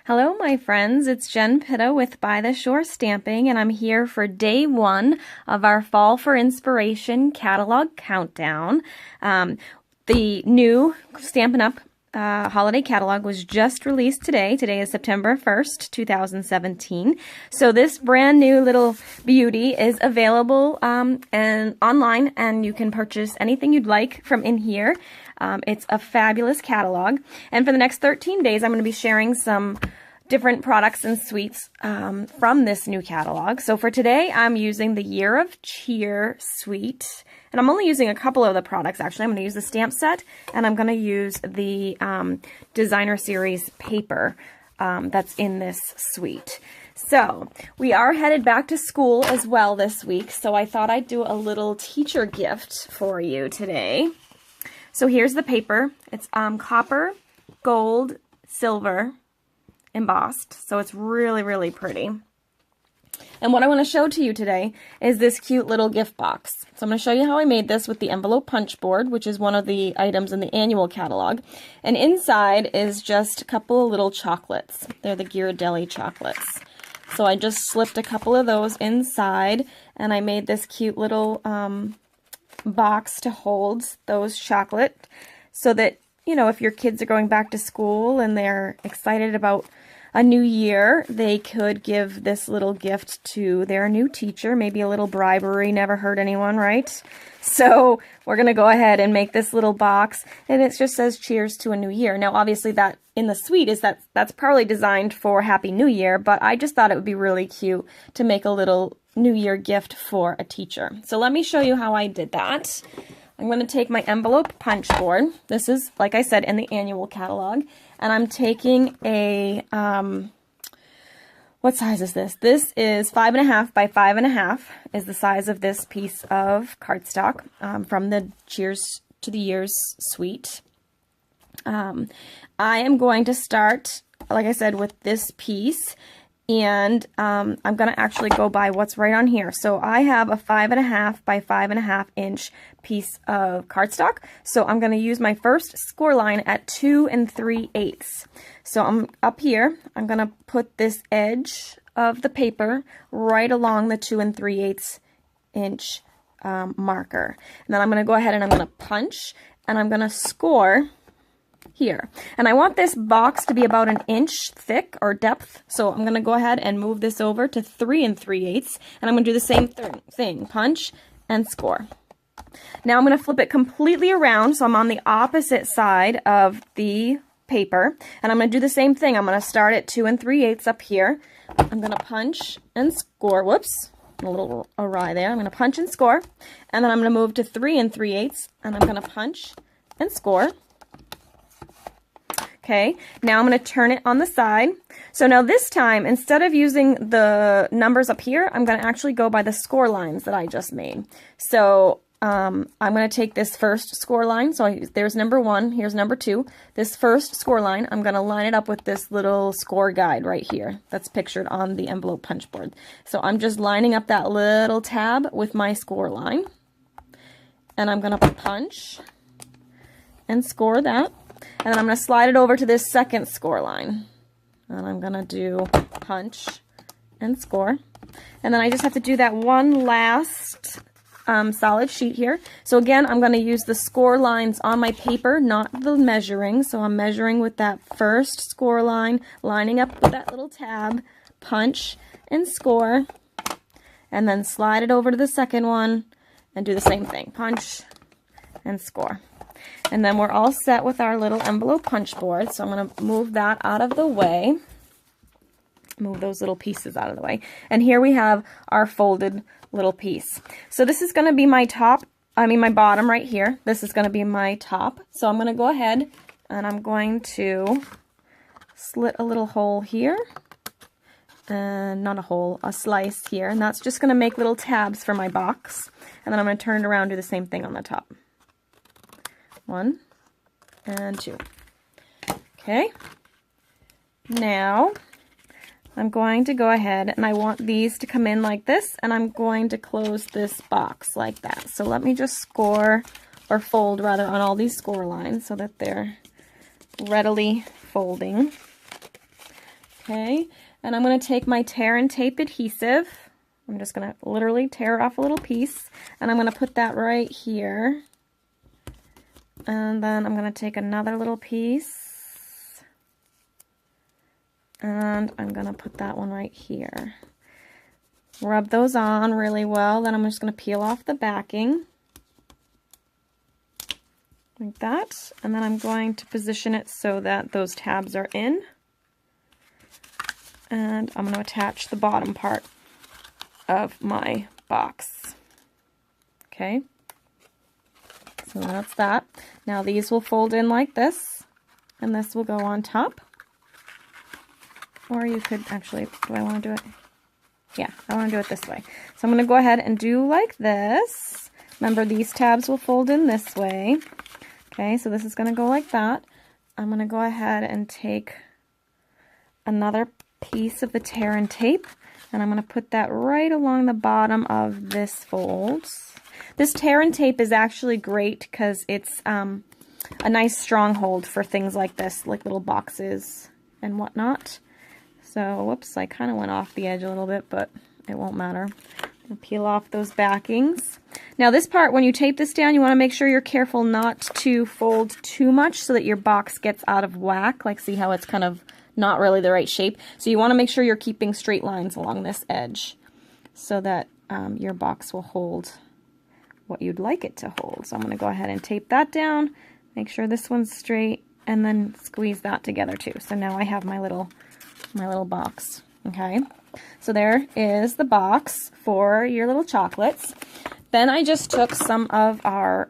Hello, my friends. It's Jen Pitta with By the Shore Stamping, and I'm here for day one of our Fall for Inspiration catalog countdown. The new Stampin' Up! Holiday catalog was just released today. Today is September 1st, 2017. So this brand new little beauty is available and online, and you can purchase anything you'd like from in here. It's a fabulous catalog. And for the next 13 days, I'm going to be sharing some different products and suites from this new catalog. So for today, I'm using the Year of Cheer suite. And I'm only using a couple of the products, actually. I'm going to use the stamp set, and I'm going to use the designer series paper that's in this suite. So we are headed back to school as well this week, so I thought I'd do a little teacher gift for you today. So here's the paper. It's copper, gold, silver, embossed, so it's really, really pretty. And what I want to show to you today is this cute little gift box. So I'm going to show you how I made this with the envelope punch board, which is one of the items in the annual catalog. And inside is just a couple of little chocolates. They're the Ghirardelli chocolates. So I just slipped a couple of those inside, and I made this cute little box to hold those chocolate so that, you know, if your kids are going back to school and they're excited about a new year, they could give this little gift to their new teacher. Maybe a little bribery, never hurt anyone, right? So we're going to go ahead and make this little box, and it just says cheers to a new year. Now, obviously that in the suite is that's probably designed for Happy New Year, but I just thought it would be really cute to make a little New Year gift for a teacher. So let me show you how I did that. I'm going to take my envelope punch board. This is, like I said, in the annual catalog. And I'm taking a, what size is this? This is 5.5 by 5.5 is the size of this piece of cardstock from the Cheers to the Years suite. I am going to start, like I said, with this piece. And I'm going to actually go by what's right on here. So I have a 5.5 by 5.5 inch piece of cardstock. So I'm going to use my first score line at 2 3/8. So I'm up here. I'm going to put this edge of the paper right along the 2 3/8 inch marker. And then I'm going to go ahead and I'm going to punch, and I'm going to score here. And I want this box to be about 1 inch thick or depth, so I'm going to go ahead and move this over to 3 3/8, and I'm going to do the same thing, punch and score. Now I'm going to flip it completely around, so I'm on the opposite side of the paper, and I'm going to do the same thing. I'm going to start at 2 3/8 up here. I'm going to punch and score. Whoops, a little awry there. I'm going to punch and score, and then I'm going to move to 3 3/8, and I'm going to punch and score. Okay, now I'm going to turn it on the side. So now this time, instead of using the numbers up here, I'm going to actually go by the score lines that I just made. So I'm going to take this first score line. So there's number 1, here's number 2. This first score line, I'm going to line it up with this little score guide right here that's pictured on the envelope punch board. So I'm just lining up that little tab with my score line. And I'm going to punch and score that. And then I'm going to slide it over to this second score line. And I'm going to do punch and score. And then I just have to do that one last solid sheet here. So again, I'm going to use the score lines on my paper, not the measuring. So I'm measuring with that first score line, lining up with that little tab, punch and score. And then slide it over to the second one and do the same thing, punch and score. And then we're all set with our little envelope punch board. So I'm going to move that out of the way. Move those little pieces out of the way. And here we have our folded little piece. So this is going to be my top, my bottom right here. This is going to be my top. So I'm going to go ahead and I'm going to slit a little hole here. And not a hole, a slice here. And that's just going to make little tabs for my box. And then I'm going to turn it around and do the same thing on the top. 1 and 2. Okay. Now I'm going to go ahead and I want these to come in like this, and I'm going to close this box like that. So let me just score, or fold rather, on all these score lines so that they're readily folding. Okay, and I'm going to take my tear and tape adhesive. I'm just going to literally tear off a little piece, and I'm going to put that right here. And then I'm going to take another little piece, and I'm going to put that one right here. Rub those on really well, then I'm just going to peel off the backing. Like that, and then I'm going to position it so that those tabs are in. And I'm going to attach the bottom part of my box. Okay, so that's that. Now these will fold in like this, and this will go on top. Or you could actually, do I want to do it? Yeah, I want to do it this way. So I'm going to go ahead and do like this. Remember, these tabs will fold in this way. Okay, so this is going to go like that. I'm going to go ahead and take another piece of the tear and tape, and I'm going to put that right along the bottom of this fold. This tear and tape is actually great because it's a nice stronghold for things like this, like little boxes and whatnot. So, whoops, I kind of went off the edge a little bit, but it won't matter. I'll peel off those backings. Now this part, when you tape this down, you want to make sure you're careful not to fold too much so that your box gets out of whack. Like, see how it's kind of not really the right shape? So you want to make sure you're keeping straight lines along this edge so that your box will hold what you'd like it to hold. So I'm going to go ahead and tape that down, make sure this one's straight, and then squeeze that together too. So now I have my little box. Okay, so there is the box for your little chocolates. Then I just took some of our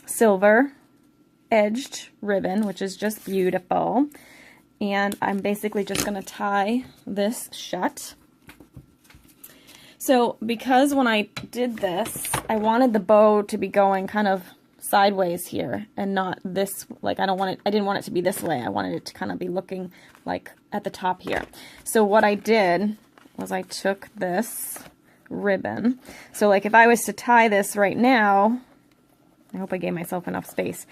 silver edged ribbon, which is just beautiful, and I'm basically just going to tie this shut. So because when I did this, I wanted the bow to be going kind of sideways here and not this, like I didn't want it to be this way. I wanted it to kind of be looking like at the top here. So what I did was I took this ribbon. So like if I was to tie this right now, I hope I gave myself enough space,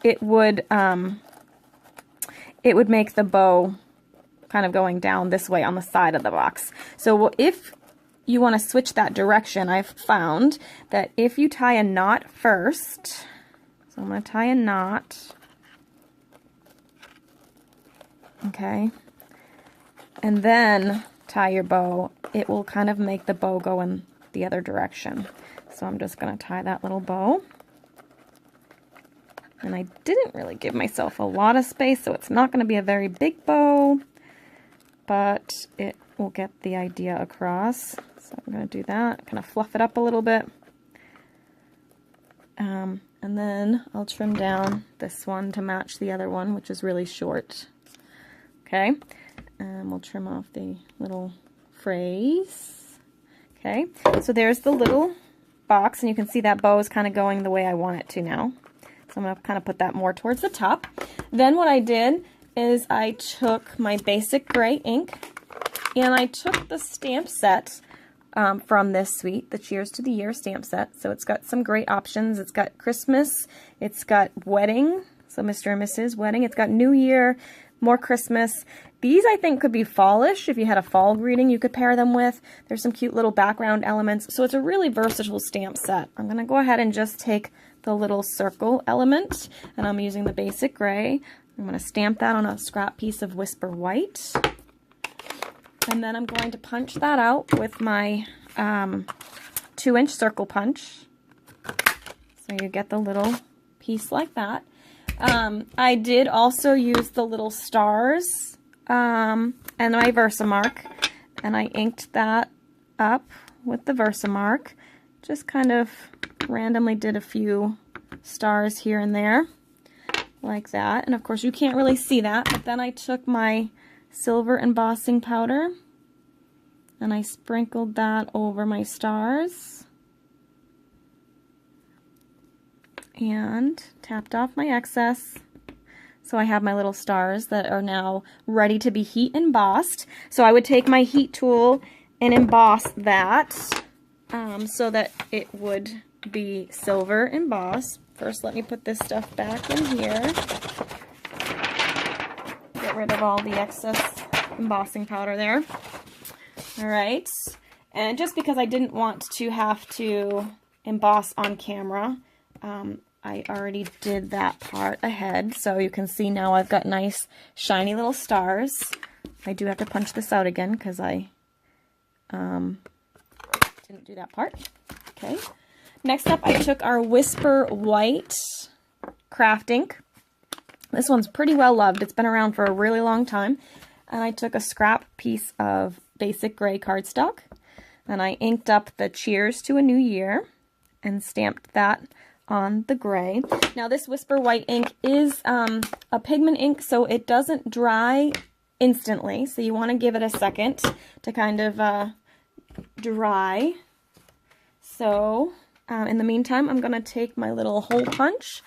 it would make the bow kind of going down this way on the side of the box. So if you want to switch that direction, I've found that if you tie a knot first, so I'm going to tie a knot, okay, and then tie your bow, it will kind of make the bow go in the other direction. So I'm just going to tie that little bow. And I didn't really give myself a lot of space, so it's not going to be a very big bow, but it will get the idea across. So I'm going to do that, kind of fluff it up a little bit. And then I'll trim down this one to match the other one, which is really short. Okay, and we'll trim off the little phrase. Okay, so there's the little box, and you can see that bow is kind of going the way I want it to now. So I'm going to kind of put that more towards the top. Then what I did is I took my basic gray ink, and I took the stamp set from this suite, the Cheers to the Year stamp set. So it's got some great options. It's got Christmas, it's got wedding, so Mr. and Mrs. Wedding, it's got New Year, more Christmas. These I think could be fallish. If you had a fall greeting, you could pair them with. There's some cute little background elements. So it's a really versatile stamp set. I'm going to go ahead and just take the little circle element, and I'm using the basic gray. I'm going to stamp that on a scrap piece of Whisper White. And then I'm going to punch that out with my 2-inch circle punch. So you get the little piece like that. I did also use the little stars and my Versamark, and I inked that up with the Versamark. Just kind of randomly did a few stars here and there, like that. And of course you can't really see that, but then I took my silver embossing powder and I sprinkled that over my stars and tapped off my excess. So I have my little stars that are now ready to be heat embossed. So I would take my heat tool and emboss that so that it would be silver embossed. First, let me put this stuff back in here. Get rid of all the excess embossing powder there. All right, and just because I didn't want to have to emboss on camera, I already did that part ahead, so you can see now I've got nice shiny little stars. I do have to punch this out again because I didn't do that part. Okay. Next up, I took our Whisper White craft ink. This one's pretty well loved. It's been around for a really long time. And I took a scrap piece of basic gray cardstock, and I inked up the Cheers to a New Year and stamped that on the gray. Now this Whisper White ink is a pigment ink, so it doesn't dry instantly. So you want to give it a second to kind of dry. So in the meantime, I'm going to take my little hole punch,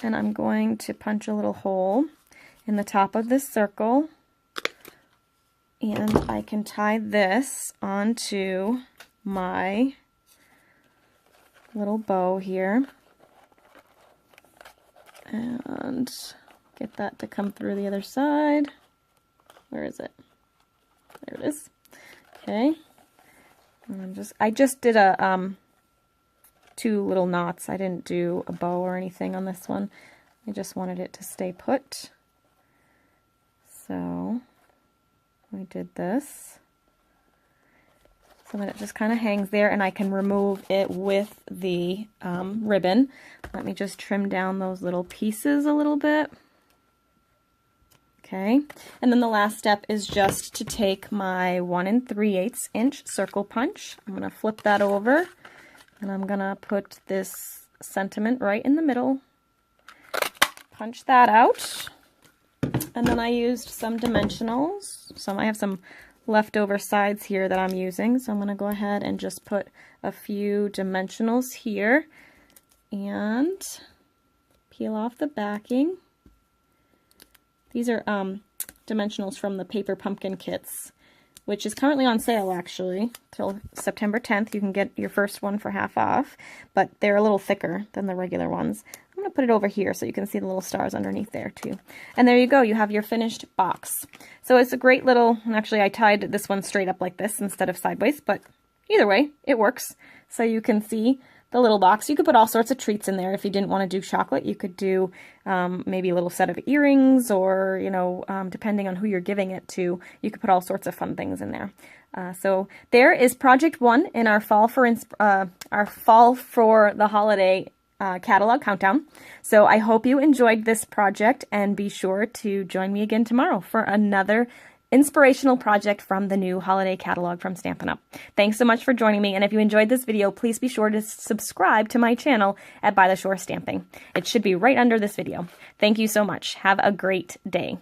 and I'm going to punch a little hole in the top of this circle. And I can tie this onto my little bow here. And get that to come through the other side. Where is it? There it is. Okay. And I just did a 2 little knots. I didn't do a bow or anything on this one. I just wanted it to stay put. So I did this. So then it just kind of hangs there, and I can remove it with the ribbon. Let me just trim down those little pieces a little bit. Okay, and then the last step is just to take my 1 3/8 inch circle punch. I'm going to flip that over, and I'm going to put this sentiment right in the middle. Punch that out. And then I used some dimensionals. I have some leftover sides here that I'm using, so I'm going to go ahead and just put a few dimensionals here and peel off the backing. These are dimensionals from the Paper Pumpkin kits, which is currently on sale actually till September 10th. You can get your first one for half off, but they're a little thicker than the regular ones. I'm going to put it over here so you can see the little stars underneath there too. And there you go, you have your finished box. So it's a great little, and actually I tied this one straight up like this instead of sideways, but either way, it works. So you can see the little box. You could put all sorts of treats in there. If you didn't want to do chocolate, you could do maybe a little set of earrings, or, you know, depending on who you're giving it to, you could put all sorts of fun things in there. So there is Project 1 in our Fall for the Holiday catalog countdown. So I hope you enjoyed this project, and be sure to join me again tomorrow for another inspirational project from the new holiday catalog from Stampin' Up. Thanks so much for joining me, and if you enjoyed this video, please be sure to subscribe to my channel at By the Shore Stamping. It should be right under this video. Thank you so much. Have a great day.